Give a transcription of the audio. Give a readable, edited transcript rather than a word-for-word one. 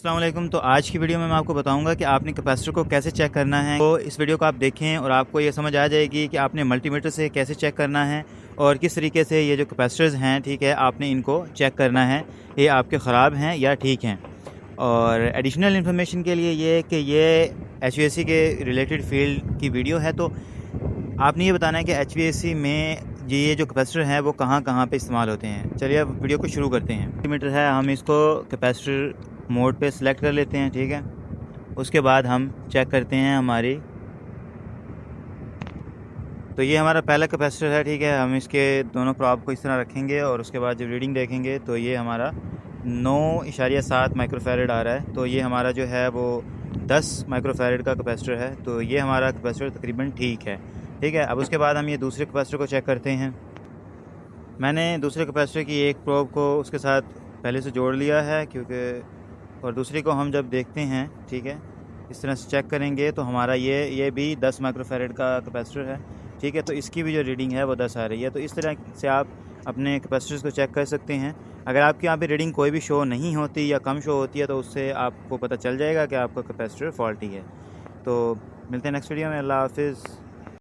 अस्सलाम वालेकुम। तो आज की वीडियो में मैं आपको बताऊंगा कि आपने कैपेसिटर को कैसे चेक करना है। तो इस वीडियो को आप देखें और आपको ये समझ आ जाएगी कि आपने मल्टीमीटर से कैसे चेक करना है और किस तरीके से ये जो कैपेसिटर्स हैं, ठीक है, आपने इनको चेक करना है, ये आपके ख़राब हैं या ठीक हैं। और एडिशनल इन्फॉर्मेशन के लिए ये कि ये HVAC के रिलेटेड फील्ड की वीडियो है, तो आपने ये बताना है कि HVAC में ये जो कैपेसिटर हैं वो कहाँ कहाँ पे इस्तेमाल होते हैं। चलिए अब वीडियो को शुरू करते हैं। मल्टीमीटर है, हम इसको कैपेसिटर मोड पे सिलेक्ट कर लेते हैं, ठीक है। उसके बाद हम चेक करते हैं हमारी, तो ये हमारा पहला कैपेसिटर है, ठीक है। हम इसके दोनों प्रॉब को इस तरह रखेंगे और उसके बाद जब रीडिंग देखेंगे तो ये हमारा 9.7 माइक्रोफैरड आ रहा है। तो ये हमारा जो है वो 10 माइक्रोफैरड का कैपेसिटर है। तो ये हमारा कैपेसिटर तकरीबन ठीक है, ठीक है। अब उसके बाद हम ये दूसरे कैपेसिटर को चेक करते हैं। मैंने दूसरे कैपेसिटर की एक प्रोब को उसके साथ पहले से जोड़ लिया है, क्योंकि और दूसरी को हम जब देखते हैं, ठीक है, इस तरह से चेक करेंगे तो हमारा ये भी 10 माइक्रोफैरड का कैपेसिटर है, ठीक है। तो इसकी भी जो रीडिंग है वो 10 आ रही है। तो इस तरह से आप अपने कैपेसिटर्स को चेक कर सकते हैं। अगर आपके यहाँ पे रीडिंग कोई भी शो नहीं होती या कम शो होती है तो उससे आपको पता चल जाएगा कि आपका कैपेसिटर फॉल्टी है। तो मिलते हैं नेक्स्ट वीडियो में। अल्लाह हाफिज़।